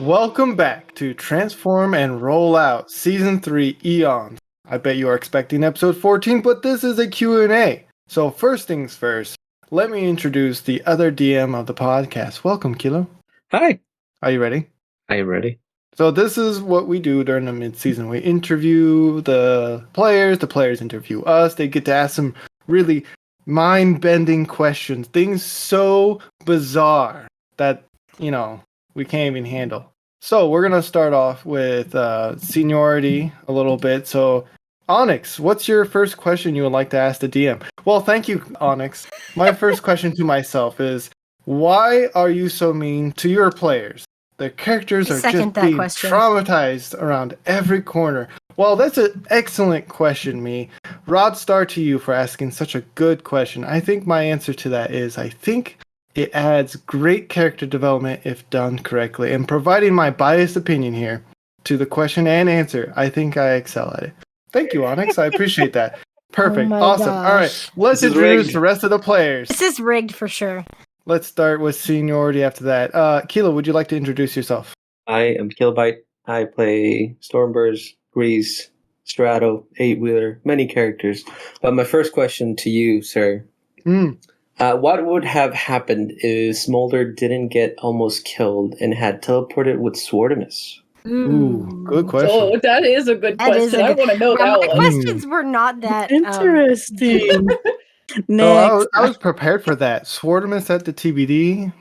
Welcome back to Transform and Roll Out Season 3 Eons. I bet you are expecting episode 14, but this is a Q&A. So first things first, let me introduce the other DM of the podcast. Welcome, Kilo. Hi. Are you ready? I am ready. So this is what we do during the mid-season. We interview the players interview us. They get to ask some really mind-bending questions, things so bizarre that, we can't even handle. So we're going to start off with seniority a little bit. So Onyx, what's your first question you would like to ask the DM? Well, thank you, Onyx. My first question to myself is, why are you so mean to your players? The characters are just being traumatized around every corner. Well, that's an excellent question, me. Rod Star to you for asking such a good question. I think my answer to that is, I think it adds great character development if done correctly. And providing my biased opinion here to the question and answer, I think I excel at it. Thank you, Onyx. I appreciate that. Perfect. Awesome. Gosh. All right. Let's introduce the rest of the players. This is rigged for sure. Let's start with seniority after that. Kilo, would you like to introduce yourself? I am Kilobyte. I play Stormburst, Grease, Strato, 8-Wheeler, many characters. But my first question to you, sir. What would have happened if Smolder didn't get almost killed and had teleported with Swartimus? Ooh, good question. Oh, that is a good question. I want to know that my one. questions were not that interesting. Next. I was prepared for that. Swartimus at the TBD.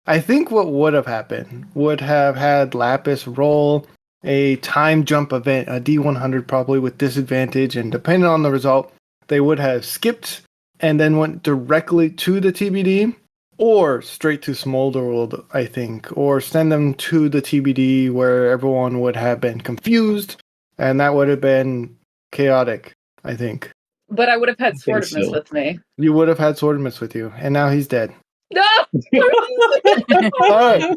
I think what would have happened would have had Lapis roll a time jump event, a D100 probably with disadvantage, and depending on the result, they would have skipped and then went directly to the TBD, or straight to Smolder World, I think, or send them to the TBD where everyone would have been confused, and that would have been chaotic, I think. But I would have had Swartimus with me. You would have had Swartimus with you, and now he's dead. No! All right.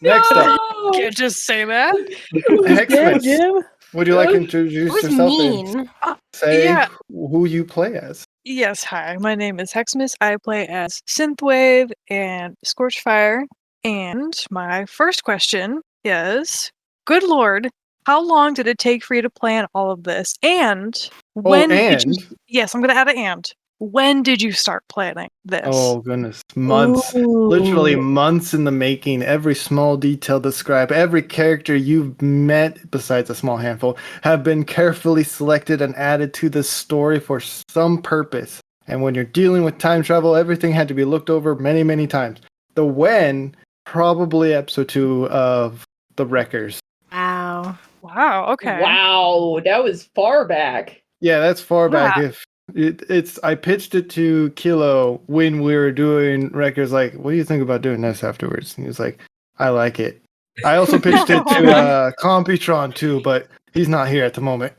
Next up. Can't just say that. Hexamis. Would you like to introduce yourself mean? and say who you play as? Yes, hi. My name is Hexamis. I play as Synthwave and Scorchfire. And my first question is, good lord, how long did it take for you to plan all of this? And when did you... Yes, I'm going to add an and. When did you start planning this? Oh, goodness. Months. Ooh. Literally months in the making. Every small detail described. Every character you've met, besides a small handful, have been carefully selected and added to the story for some purpose. And when you're dealing with time travel, everything had to be looked over many, many times. The when, probably episode 2 of The Wreckers. Wow. Okay. Wow, that was far back. Yeah, that's far back. If I pitched it to Kilo when we were doing records, like, what do you think about doing this afterwards? And he was like, I like it. I also pitched it to Computron too, but he's not here at the moment.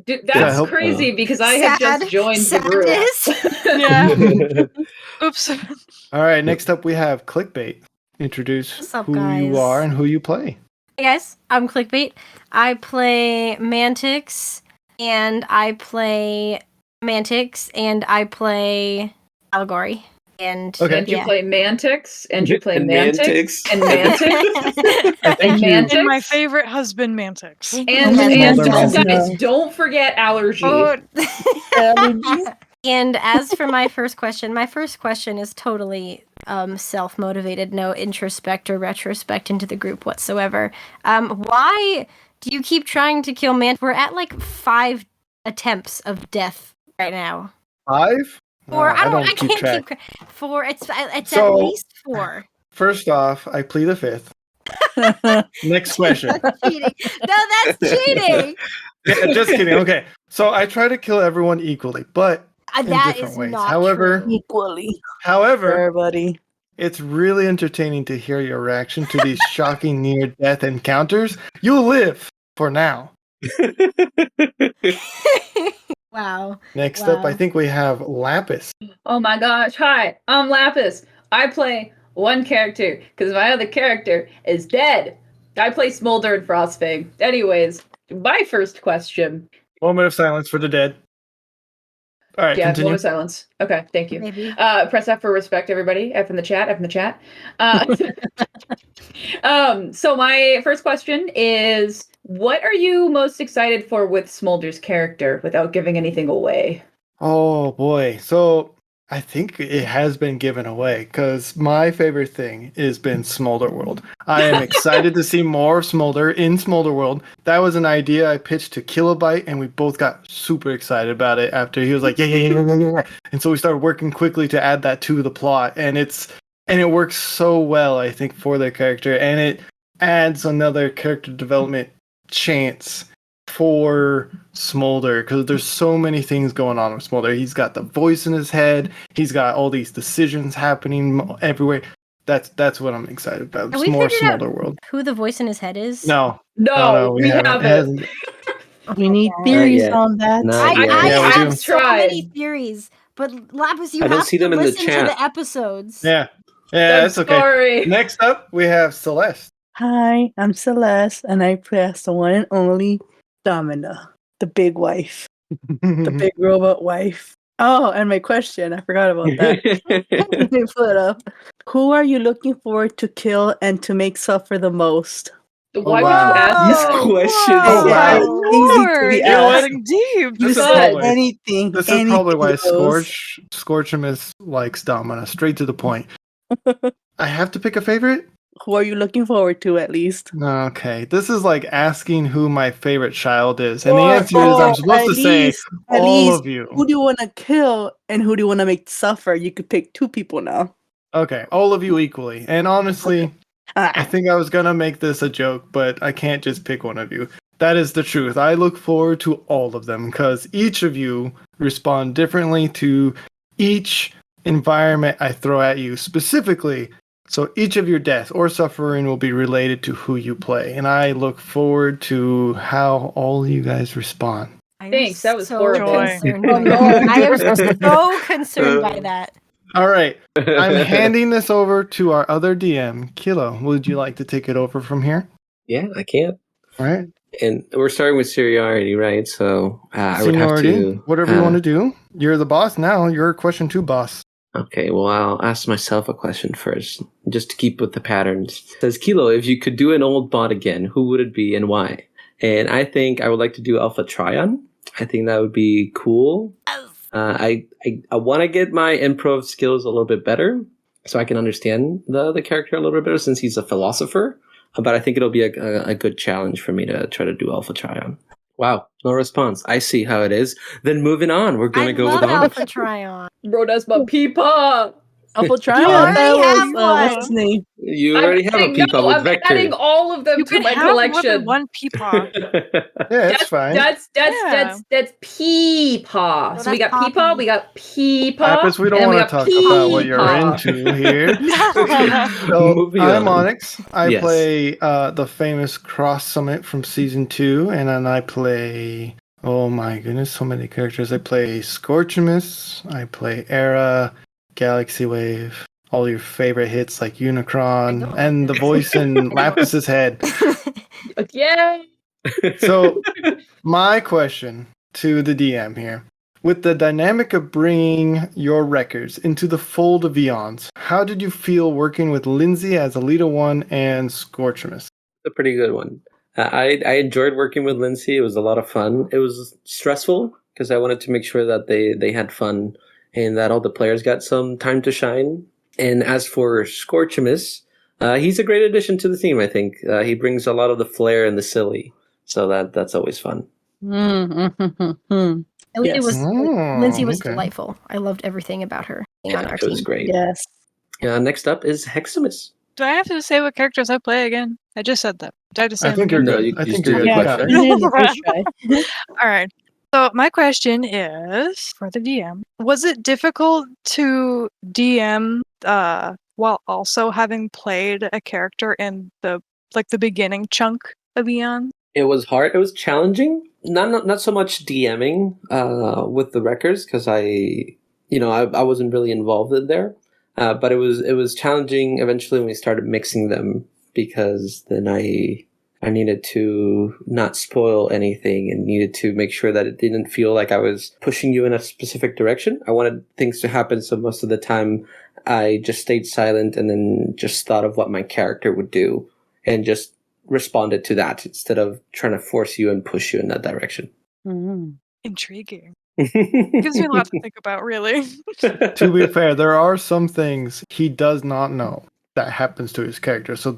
Dude, that's crazy because I have just joined the group. Yeah. Oops. All right, next up we have Clickbait. Introduce you are and who you play. Hey guys, I'm Clickbait. I play Mantix, and I play Allegory. And you play Mantix, and you play Mantix, and Mantix. And my favorite husband, Mantix. And don't forget Allergy. And as for my first question is totally self-motivated, no introspect or retrospect into the group whatsoever. Why do you keep trying to kill Mantix? We're at like 5 attempts of death right now. 5? Four. I can't keep track. 4. It's at least 4. First off, I plead the 5th. Next question. Cheating. No, that's cheating. Yeah, just kidding. Okay, so I try to kill everyone equally, but in different ways. However, everybody. It's really entertaining to hear your reaction to these shocking near-death encounters. You live for now. Wow. Next up, I think we have Lapis. Oh my gosh. Hi, I'm Lapis. I play one character, because my other character is dead. I play Smolder and Frostfang. Anyways, my first question. Moment of silence for the dead. All right, Yeah, continue. moment of silence. Okay, thank you. Maybe. Press F for respect, everybody. F in the chat. F in the chat. So my first question is, what are you most excited for with Smolder's character, without giving anything away? Oh boy. So I think it has been given away because my favorite thing has been Smolder World. I am excited to see more of Smolder in Smolder World. That was an idea I pitched to Kilobyte, and we both got super excited about it after he was like, yeah. And so we started working quickly to add that to the plot, and it works so well, I think, for their character, and it adds another character development chance for Smolder, because there's so many things going on with Smolder. He's got the voice in his head. He's got all these decisions happening everywhere. That's what I'm excited about. Have It's we more figured out Smolder World. who the voice in his head is? No, No, we haven't. It hasn't. We need God. theories yet. on that. Not yet. I Yeah, we have do. so Tried. many theories, but Lapis, you I don't have see to them in the listen to chat. the episodes. Yeah, I'm that's okay. sorry. Next up, we have Celeste. Hi, I'm Celeste, and I play as the one and only Domina, the big wife, the big robot wife. Oh, and my question, I forgot about that. Let me pull it up. Who are you looking forward to kill and to make suffer the most? Why wow. would you ask These that? questions. Oh, wow. Easy to be You know what? asked. Getting deep. You This is said probably- anything. This is probably why anything goes. Scorchimus likes Domina. Straight to the point. I have to pick a favorite? Who are you looking forward to, at least? Okay, this is like asking who my favorite child is, and the Or- answer is I'm or supposed at to say least- at all least of you. Who do you want to kill and who do you want to make suffer? You could pick two people now. Okay, all of you equally. And honestly, I Ah, think I was gonna make this a joke, but I can't just pick one of you. That is the truth. I look forward to all of them because each of you respond differently to each environment I throw at you specifically. So each of your death or suffering will be related to who you play, and I look forward to how all you guys respond. I am Thanks, that was so horrible. concerned Oh, by no. that. I am so concerned by that. All right, I'm handing this over to our other DM, Kilo. Would you like to take it over from here? Yeah, I can't. All right, And we're starting with seniority, right? So I would have seniority, to. whatever you want to do. You're the boss now. You're question 2 boss. Okay, well, I'll ask myself a question first, just to keep with the patterns. It says, Kilo, if you could do an old bot again, who would it be and why? And I think I would like to do Alpha Trion. I think that would be cool. I want to get my improv skills a little bit better so I can understand the character a little bit better since he's a philosopher. But I think it'll be a good challenge for me to try to do Alpha Trion. Wow, no response. I see how it is. Then moving on, we're going I to go love with Onyx. Alpha Tryon. Bro, that's my peepa. Alpha Trion. already That have was, one. what's his name? You already have a peepa with I'm Vector. adding all of them You to can my have more than collection. one peepaw. Yeah, it's fine. That's Yeah. peepaw. No, So we that's got peepaw, poppy. we got peepaw. Lapis, we don't and then want to we talk got about what you're peepaw. into here. So Moving I'm on. Onyx. I Yes. play the famous Cross Summit from season 2, and then I play. Oh my goodness, so many characters. I play Scorchimus. I play Era, Galaxy Wave, all your favorite hits like Unicron, and the voice in Lapis's head. Yay! So, my question to the DM here. With the dynamic of bringing your records into the fold of Eons, how did you feel working with Lindsay as Alita 1 and Scorchimus? a pretty good one. I enjoyed working with Lindsay. It was a lot of fun. It was stressful because I wanted to make sure that they had fun and that all the players got some time to shine. And as for Scorchimus, he's a great addition to the team, I think. He brings a lot of the flair and the silly. So that's always fun. Alita Yes. was Lindsay was okay. delightful. I loved everything about her being Yeah, on our it was team. great. Yes. Next up is Hexamis. Do I have to say what characters I play again? I just said that. Did I just say I think them you're No, good. you I just think do you're the good. Yeah, Got it. you did the first try. again? All right. So my question is for the DM: was it difficult to DM while also having played a character in the beginning chunk of Eon? It was hard. It was challenging. Not so much DMing with the records because I wasn't really involved in there. But it was challenging eventually when we started mixing them, because then I needed to not spoil anything and needed to make sure that it didn't feel like I was pushing you in a specific direction. I wanted things to happen, so most of the time I just stayed silent and then just thought of what my character would do and just responded to that instead of trying to force you and push you in that direction. Intriguing. Gives me a lot to think about, really. To be fair, there are some things he does not know that happens to his character. So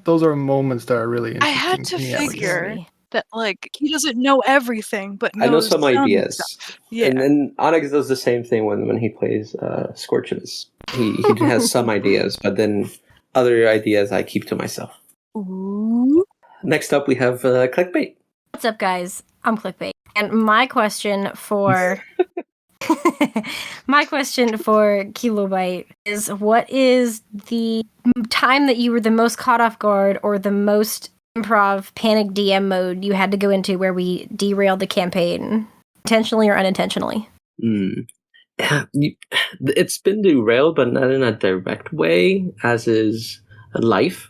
those are moments that are really I interesting. had to me, at least. figure that, like, he doesn't know everything, but knows I know some ideas. stuff. Yeah. And Onyx does the same thing when he plays Scorchamus. He has some ideas, but then other ideas I keep to myself. Ooh. Next up, we have Clickbait. What's up, guys? I'm Clickbait. And my question for Kilobyte is, what is the time that you were the most caught off guard or the most improv panic DM mode you had to go into where we derailed the campaign, intentionally or unintentionally? It's been derailed, but not in a direct way, as is life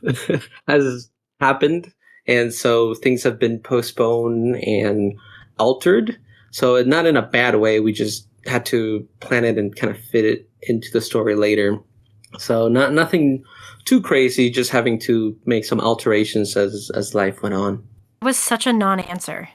has happened. And so things have been postponed and altered. So not in a bad way. We just had to plan it and kind of fit it into the story later. So nothing too crazy, just having to make some alterations as life went on. It was such a non-answer.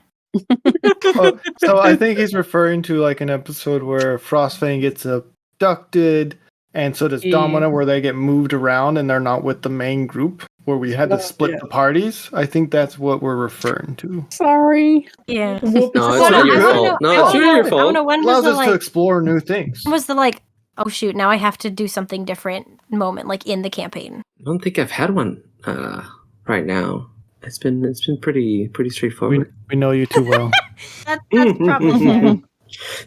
So I think he's referring to like an episode where Frostfang gets abducted, and so does Domina, where they get moved around and they're not with the main group, where we had to split the parties. I think that's what we're referring to. Sorry. Yeah. No, it's not your fault. No, it's not your I fault. don't know, when Allows was the, us to explore new things. when was the, oh shoot, now I have to do something different moment, like in the campaign? I don't think I've had one right now. It's been pretty straightforward. We know you too well. That's probably fair.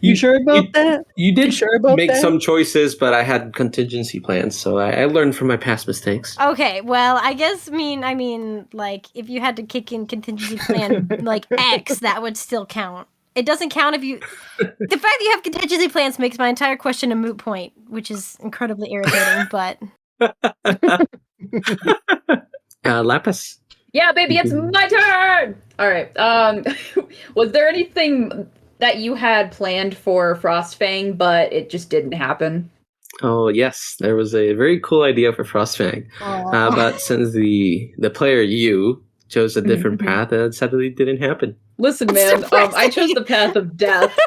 You sure about that? You did sure about make that? some choices, but I had contingency plans, so I learned from my past mistakes. Okay, well, I guess, I mean, like, if you had to kick in contingency plan, like, X, that would still count. It doesn't count if you... The fact that you have contingency plans makes my entire question a moot point, which is incredibly irritating, but... Lapis. Yeah, baby, it's my turn! Alright, was there anything that you had planned for Frostfang, but it just didn't happen? Oh, yes. There was a very cool idea for Frostfang. But since the player you chose a different path, it sadly didn't happen. Listen, man, I chose the path of death.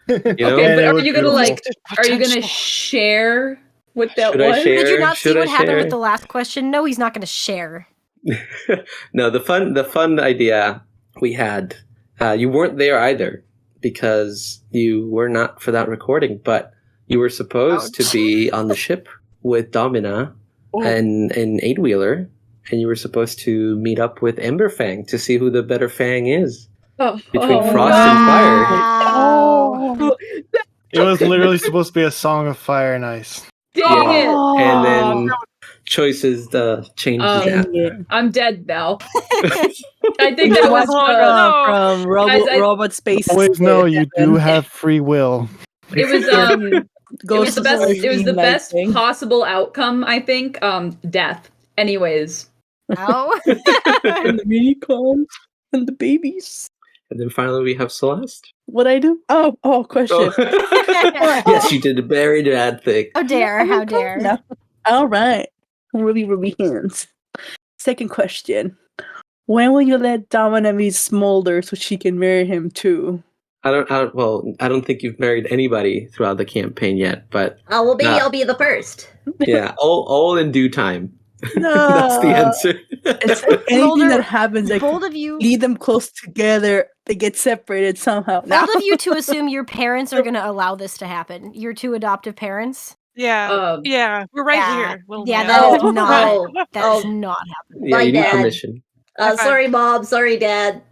You know? Okay, but it are was you gonna beautiful. are you gonna share what that Should I was? share? Did you not see Should I what happened share? with the last question? No, he's not going to share. No, the fun idea we had, you weren't there either, because you were not for that recording, but you were supposed to be on the ship with Domina and an 8-wheeler, and you were supposed to meet up with Emberfang to see who the better Fang is between Frost and Fire. Wow. It was literally supposed to be a song of fire and ice. Dang it! And then choices changed that. I'm dead now. I think that was from Robot Space. Always know you do have free will. it was the best possible outcome, I think. Death. Anyways. Ow. And the Minicons and the babies. And then finally we have Celeste. What I do? Oh, question. Yes, you did a very bad thing. How dare, how dare. No. All right. Ruby hands. Second question. When will you let Domina meet Smolder so she can marry him too? I don't think you've married anybody throughout the campaign yet, but Well, maybe I'll be the first. yeah, all in due time. No. That's the answer. It's like anything that happens, like, Bold of you. lead them close together, they get separated somehow. Bold of you to assume your parents are going to allow this to happen. Your two adoptive parents. Yeah, we're right here. Little Yeah, man. that is Oh, not. oh, That is not happening. Yeah, My you need dad. permission. Sorry, Mom. Sorry, Dad.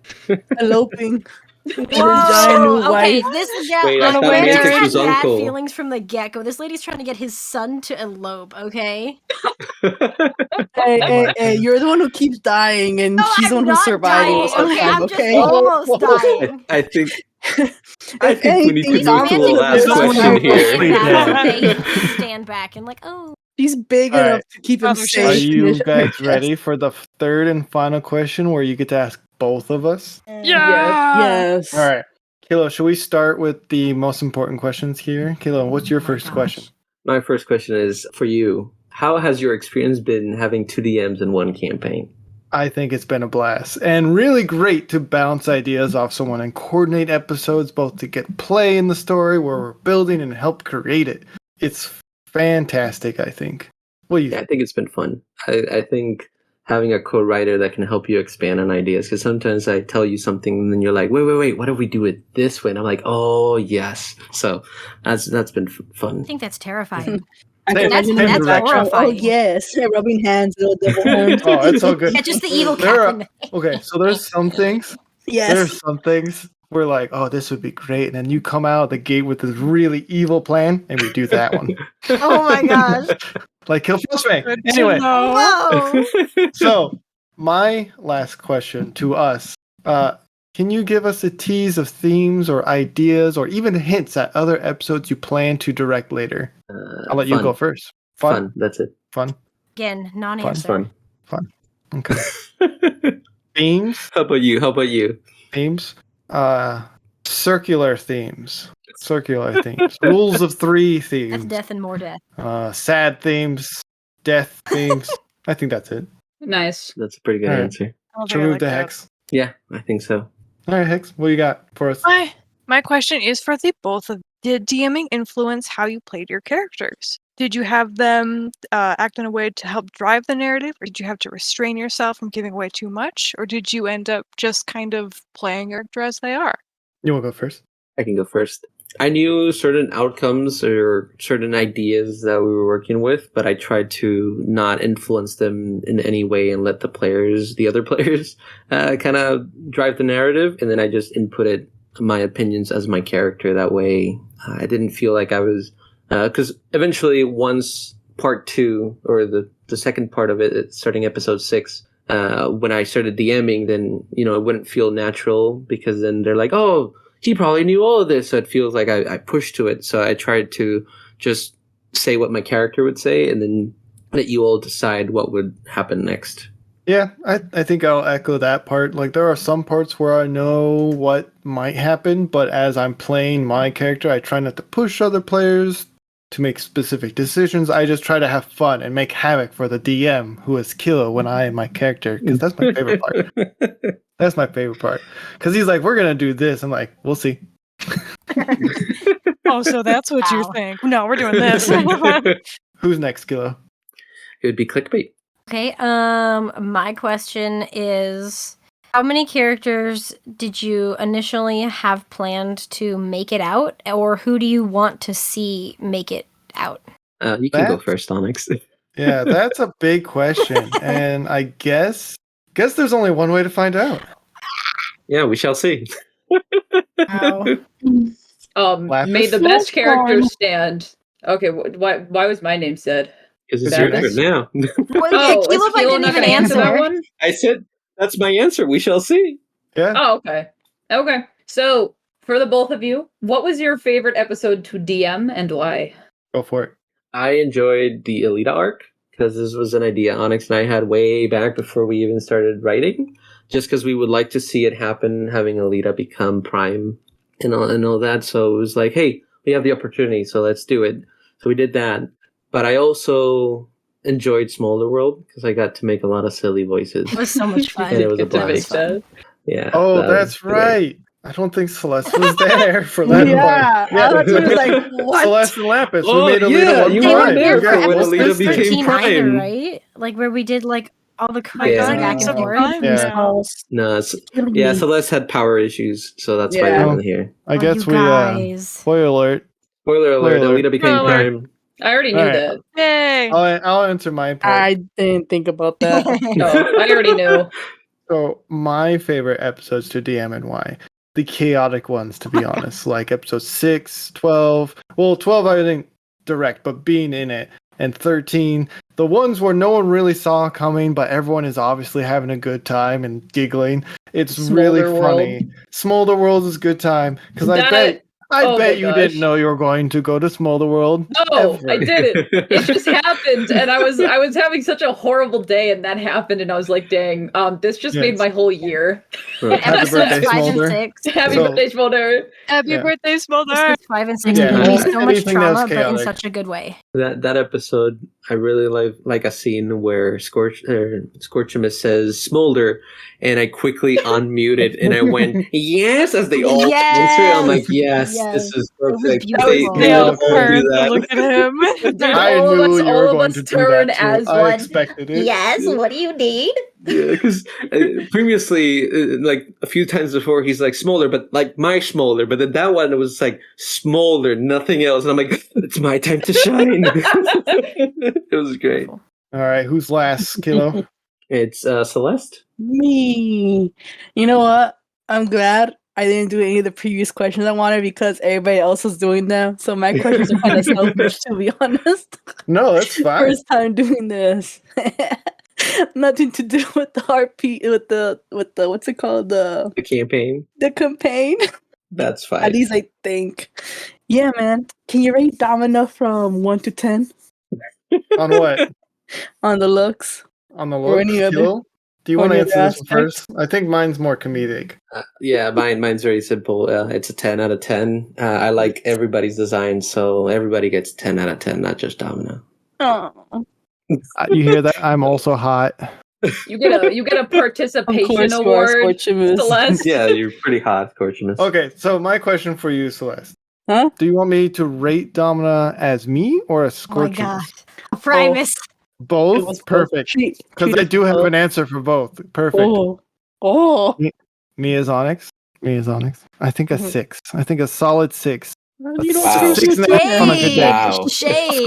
Eloping. Whoa, okay, this guy, Wait, I thought Randy Matrix had was bad uncle. feelings from the get-go. This lady's trying to get his son to elope, okay? Hey, you're the one who keeps dying, and No, she's the I'm one who's not surviving. dying, okay? I'm okay? just almost dying. I think I think we need to anything, move to the Domino last is question like- here. They stand back and like, oh. He's big All enough right. to keep him Father safe. Are Safe. you guys ready for the third and final question where you get to ask both of us? Yes. All right. Kilo, should we start with the most important questions here? Kilo, what's your Oh my first gosh. question? My first question is for you. How has your experience been having 2 DMs in one campaign? I think it's been a blast and really great to bounce ideas off someone and coordinate episodes both to get play in the story where we're building and help create it. It's fantastic, I think. What do you Yeah, I think? think it's been fun. I think having a co-writer that can help you expand on ideas, because sometimes I tell you something and then you're like, wait, what if we do it this way? And I'm like, oh yes. So that's been fun. I think that's terrifying. I Same- can imagine same him direction. oh horrifying. yes, rubbing hands, little devil horns. Oh, it's all good. Yeah, just the evil There are- cackling. Okay, so there's some things. Yes. There's some things we're like, oh, this would be great. And then you come out of the gate with this really evil plan, and we do that one. Oh my gosh. Like Kill Frostbang. Good to Anyway, know. Whoa. so my last question to us, can you give us a tease of themes or ideas or even hints at other episodes you plan to direct later? I'll let you Fun. go first. Fun. That's it. Fun. Again, non-answer. Fun. Okay. Themes. How about you? Themes. Circular themes. Rules of 3 That's themes. death and more death. Sad themes. Death themes. I think that's it. Nice. That's a pretty good All right. answer. Should we move to Hex? Yeah, I think so. All right, Hex. What you got for us? My question is for the both of. Did DMing influence how you played your characters? Did you have them act in a way to help drive the narrative, or did you have to restrain yourself from giving away too much, or did you end up just kind of playing your character as they are? You want to go first? I can go first. I knew certain outcomes or certain ideas that we were working with, but I tried to not influence them in any way and let the other players, kind of drive the narrative. And then I just inputted my opinions as my character. That way, I didn't feel like I was, because eventually once part 2 or the second part of it, starting episode 6, when I started DMing, then, it wouldn't feel natural because then they're like, oh, he probably knew all of this. So it feels like I pushed to it. So I tried to just say what my character would say and then let you all decide what would happen next. Yeah, I think I'll echo that part. Like, there are some parts where I know what might happen, but as I'm playing my character, I try not to push other players to make specific decisions. I just try to have fun and make havoc for the DM, who is Kilo when I am my character, because that's my favorite part. That's my favorite part. Because he's like, we're going to do this. I'm like, we'll see. Oh, so that's what you Wow. think. No, we're doing this. Who's next, Kilo? It would be clickbait. Okay, my question is, how many characters did you initially have planned to make it out, or who do you want to see make it out? You can go first, Onyx. Yeah, that's a big question. And I guess there's only one way to find out. Yeah, we shall see. Wow. Lapis? May the So best character fun. stand. Okay, why was my name said? Because it's Is your your turn now. Well, Oh, Kilo is Kilo didn't not even going to answer that answer. one? I said that's my answer. We shall see. Yeah. Oh, okay. Okay. So, for the both of you, what was your favorite episode to DM and why? Go for it. I enjoyed the Alita arc because this was an idea Onyx and I had way back before we even started writing. Just because we would like to see it happen, having Alita become Prime and all that. So it was like, hey, we have the opportunity, so let's do it. So we did that. But I also enjoyed Smaller World because I got to make a lot of silly voices. It was so much fun. And it was a Get to make blast. that. Yeah. Oh, that was that's great. right. I don't think Celeste was there for that Yeah, one. I was like, what? Celeste and Lapis. Oh, we made Alita yeah, one you They were Prime. weren't there there You for got when both episode Alita became 13 either, Prime. right? Like where we did like all the cards Yeah. back and So forth. Prime Yeah. now. No, yeah, Celeste had power issues, so that's why Yeah. they weren't here. I Oh, guess you we guys. spoiler alert. Spoiler alert, Spoiler. Alita became Spoiler. Prime. I already knew Alright. that. Yay! I'll answer my part. I didn't think about that. Oh, I already knew. So my favorite episodes to DM and why? The chaotic ones, to be honest. Like episode 6, 12. Well, 12 I didn't direct, but being in it. And 13. The ones where no one really saw coming, but everyone is obviously having a good time and giggling. It's Smolder really World. funny. Smolder World is a good time because I That- bet oh my you gosh. didn't know you were going to go to Smolder World. No, ever. I didn't. It just happened, and I was having such a horrible day, and that happened, and I was like, "Dang, this just made Yes. my whole year." Right. Happy Episodes birthday, 5 and Smolder. 6. Happy So- birthday, Smolder. Happy Yeah. birthday, Smolder! Episodes 5 and 6 Yeah, gave me anything so much that was trauma, but in chaotic. such a good way. That episode, I really like a scene where Scorchimus says Smolder, and I quickly unmuted and I went yes as they all answer. I'm like, yes, Yes. this is It was perfect. beautiful. They Nailed all do her. that. Look at him. Dude, I all knew of us, you all were of going us to do turn that too. as I one. expected it. Yes, what do you need? Yeah, because previously, like a few times before, he's like Smolder, but like my Smolder. But then that one was like Smolder, nothing else. And I'm like, it's my time to shine. It was great. All right, who's last, Kilo? It's Celeste. Me. You know what? I'm glad I didn't do any of the previous questions I wanted because everybody else was doing them. So my questions are kind of selfish, to be honest. No, that's fine. First time doing this. Nothing to do with the RP, with the what's it called, The campaign. the campaign. That's fine. At least I think. Yeah, man. Can you rate Domino from 1 to 10 On what? on the looks? On the Or looks, any other- Kilo? Do you or want to any answer other this one first? I think mine's more comedic. Yeah, mine's very simple. It's a 10 out of 10. I like everybody's design, so everybody gets 10 out of 10, not just Domino. Oh, You hear that? I'm also hot. You get a of participation course, you are, award, Scorchimus. Celeste. Yeah, you're pretty hot, Scorchimus. Okay, so my question for you, Celeste. Huh? Do you want me to rate Domina as me or as Oh my Scorchimus? gosh. Primus. It Both? was Perfect. Because I do have an answer for both. Perfect. Oh. Me as Onyx. I think a Mhm. 6. I think a solid 6. You don't Wow. say shit, 6.5 on a good day. Wow. Shade.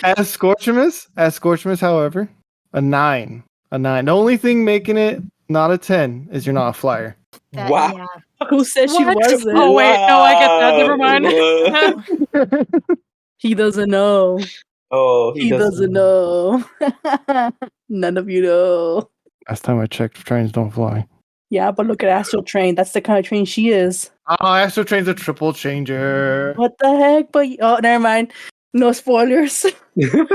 Scorchimus, however, a 9. A 9. The only thing making it not a 10 is you're not a flyer. Wow. Yeah. Who said she What? wasn't? Oh wait, no, I get that. Never mind. He doesn't know. Oh, He doesn't know. None of you know. Last time I checked, trains don't fly. Yeah, but look at Astral Train. That's the kind of train she is. Oh, Astro Train's a triple changer. What the heck? But oh, never mind. No spoilers. You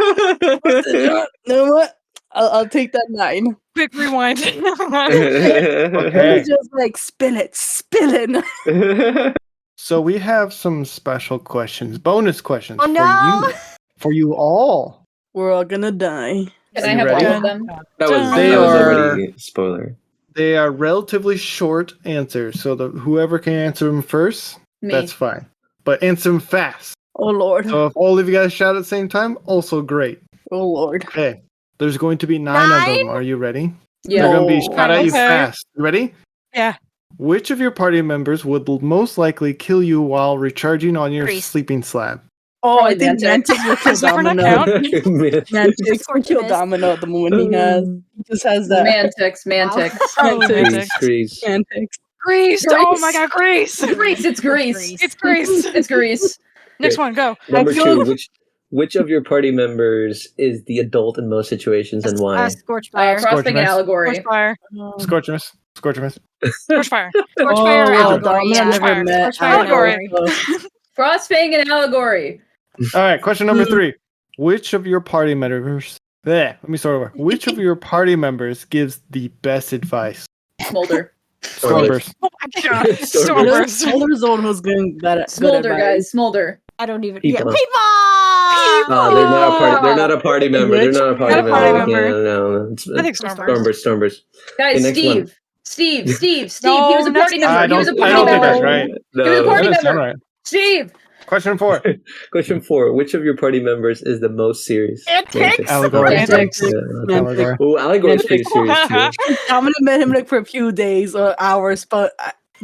know what? I'll take that 9. Quick rewind. Okay. It's just like spill it. So we have some special questions, bonus questions Oh no. for you all. We're all gonna die. Can So I you have ready? all of them? That was They already a spoiler. They are relatively short answers, so whoever can answer them first, Me. that's fine. But answer them fast. Oh lord. So if all of you guys shout at the same time, also great. Oh lord. Okay. There's going to be 9 of them. Are you ready? Yeah. They're going to be Oh. shot at you Okay. fast. You ready? Yeah. Which of your party members would most likely kill you while recharging on your Priest. sleeping slab? Oh, I Probably think Mantic. Mantic will kill Does Zipper not Domino. count? Mantic will kill Scorchimus. Domino at the moment he just has that. Mantix. Oh, Mantic. Mantic. Grease. Mantic. Grease! Oh my god, Grease! Grease, it's Grease. It's Grease. It's Grease. Next one, go. Number I feel- 2, which of your party members is the adult in most situations and why? Scorchfire. Crossfang and Scorchimus. Allegory. Scorchfire. Scorchimus. Scorchfire. Scorchfire Oh, or Allegory. Domino Yeah. never met Allegory. Frostfang and Allegory. All right, question number 3. Which of your party members... let me start over. Which of your party members gives the best advice? Smolder. Stormburst. Oh my god. Stormburst. Stormburst. Smolder's the one who's good at Smolder, guys. Smolder. I don't even. People. Yeah. People. They're not a party member. They're not a party Not a party member. member. No. I think Stormburst. Stormburst. Guys, Okay, next one. Steve. No, he was a party next- member. He was a I party don't think member. that's right. No. He was a party That doesn't sound member. right. Steve. Question 4. Question 4. Which of your party members is the most serious? Mantic. Allegory. Mantic. Allegory. Oh, Allegory's pretty serious too. I'm gonna met him like for a few days or hours, but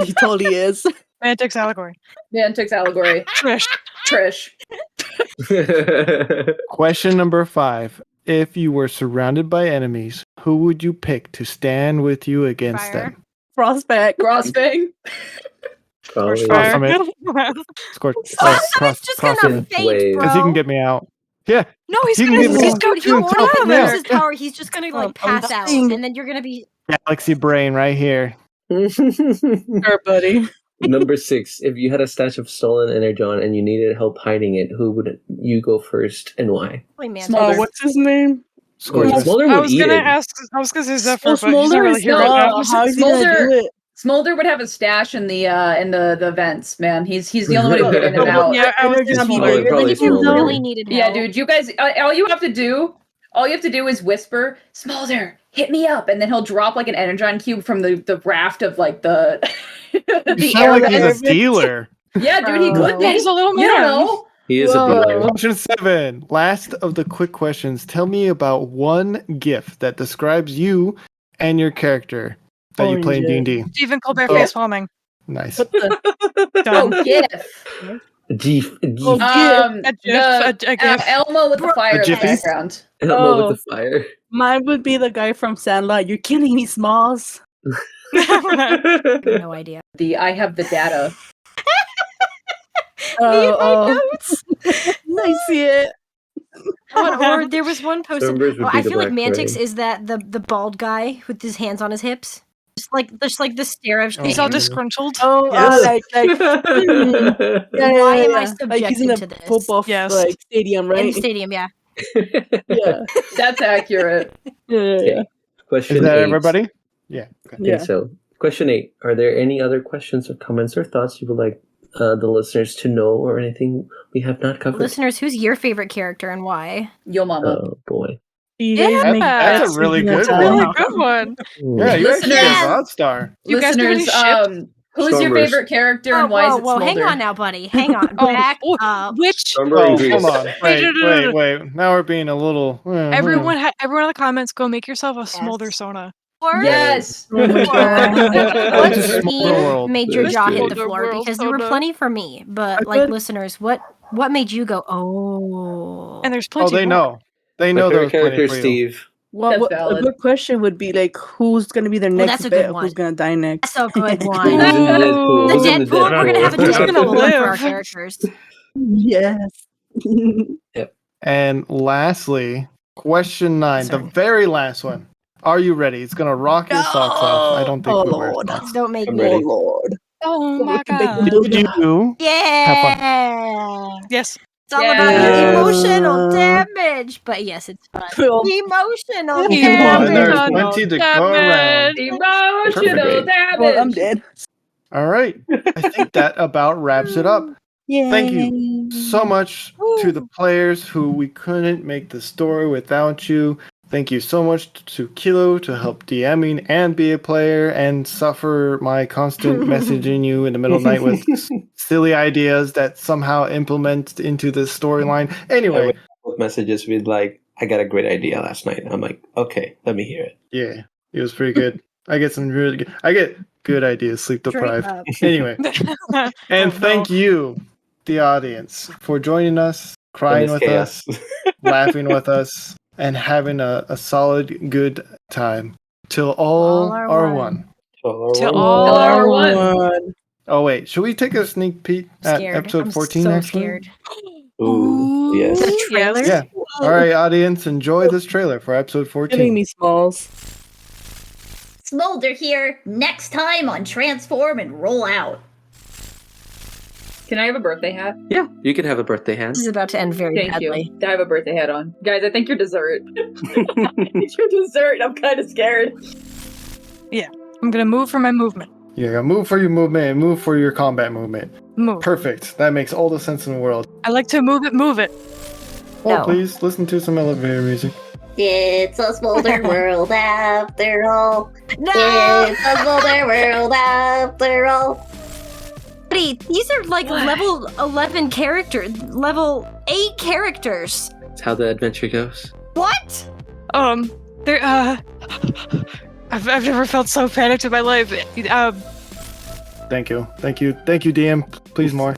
he totally is. Mantic's Allegory. Mantix Allegory. Trish. Trish. Question number 5. If you were surrounded by enemies, who would you pick to stand with you against Fire. them? Frostback. Frostfang. Probably. Scorchfire. Scorch. Someone's just gonna Wave. faint, Because he can bro. get me out. No, he's He can gonna get me He's out. gonna, He he can won't tell have me out. versus power. He's just gonna like I'm pass out, dying. and then you're gonna be Galaxy brain right here. Sure, buddy. Number 6. If you had a stash of stolen energon and you needed help hiding it, who would you go first and why? Smolder. What's his name? Smolder I would was eat gonna it. ask. I was gonna say Zephyr, but he's Smolder not really is here right now. How is he gonna Smolder- do it? Smolder would have a stash in the vents, man. He's the only one who can get in and out. Yeah, I was Energy thinking be Smolder, bigger probably than If you Smolder. really needed help. Yeah, dude, you guys, all you have to do is whisper, Smolder, hit me up, and then he'll drop like an energon cube from the raft of like the You the sound like he's a air. stealer. Yeah, dude, he could be. He's a little You don't man. know. He is a Whoa. dealer. Question 7. Last of the quick questions. Tell me about one GIF that describes you and your character that you play in Oranges. D&D. Stephen Colbert Oh. face palming. Nice. What the? Done. Oh, GIF. Oh, A GIF. Elmo with the fire in the Jiffy? background. Elmo Oh. with the fire. Mine would be the guy from Sandlot. You're killing me, Smalls. No idea. I have the data. Oh, I see it. Or there was one posted. Sunburst would Oh, be I the feel like Black Mantix Parade. is that the bald guy with his hands on his hips. Just like the stare of shame. He's all Oh. disgruntled. Oh, Yes. like Why am I like he's in subjected a to this? football Yes. like stadium, In right? the stadium, yeah. Yeah, That's accurate. yeah. Question Is that 8. everybody? Yeah. Okay. I think so. Question 8. Are there any other questions or comments or thoughts you would like the listeners to know or anything we have not covered? Listeners, who's your favorite character and why? Yo, mama. Oh, boy. You Yeah, guys make that's that a really season good of one. Really Sandlot. good one. Yeah, you actually Listeners- got Rod Star. You guys do any Listeners, ship? who's your Stormers. favorite character Whoa, and why is whoa, it whoa! Hang Smolder? on now, buddy. Hang on. Oh, Back oh, up. which Stormer Oh, and Grease. hold on. Wait, Wait. Now we're being a little. everyone in the comments go make yourself a smolder sona. Or Yes. Oh my God. what Smolder scene World. made your That's jaw good. hit the Smolder floor? World Because there were soda. plenty for me, but I like could- listeners, what made you go? Oh, And there's plenty Oh, they more. know. They My know there favorite was plenty character for is you. Steve. Well, That's a valid. good question would be like, who's gonna be their Well, next that's a bet good of one. who's gonna die next? that's a good Who's one. in Deadpool? The Who's in Deadpool. We're gonna have a Who's gonna Deadpool one for our live? characters. Yes. And lastly, question 9, the Sorry. very last one. Are you ready? It's gonna rock your socks off. I don't think Oh, we wear Lord. socks. Don't make I'm me. Oh ready. Lord. Oh my Make god. them Did you? Yeah. Yes. It's all about your Yeah. emotional damage. But yes, it's fun. Well, Emotional Yeah, and there's damage. plenty to go around. Emotional Perfect. damage. well, I'm dead. All right. I think that about wraps it up. Yeah. Thank you so much to the players who we couldn't make the story without you. Thank you so much to Kilo to help DMing and be a player and suffer my constant messaging you in the middle of the night with silly ideas that somehow implement into this storyline. Anyway, With messages with like, I got a great idea last night. I'm like, okay, let me hear it. yeah, it was pretty good. I get some really good. I get good ideas, sleep deprived. up. Anyway, and Oh, no. thank you, the audience, for joining us, crying In with this us, laughing with us, and having a solid, good time. Till all are are one. one. To All all are one. Oh wait, should we take a sneak peek at Scared. episode I'm 14 so actually? scared. Ooh, yes. The trailer? Yeah. All right, audience, enjoy this trailer for episode 14. Killing me, Smalls. Smolder here. Next time on Transform and Roll Out. Can I have a birthday hat? Yeah, you can have a birthday hand. This is about to end very Thank badly. you. I have a birthday hat on. Guys, I think you're dessert. It's your dessert. I'm kind of scared. I'm gonna move for my movement. Yeah, move for your movement and move for your combat movement. Move. Perfect. That makes all the sense in the world. I like to move it, move it. Oh, No. please listen to some elevator music. It's a Smolder world after all. No! It's a Smolder world after all. Buddy, these are like level 11 characters. Level 8 characters. That's how the adventure goes. What? There, I've never felt so panicked in my life. Thank you, DM. Please more.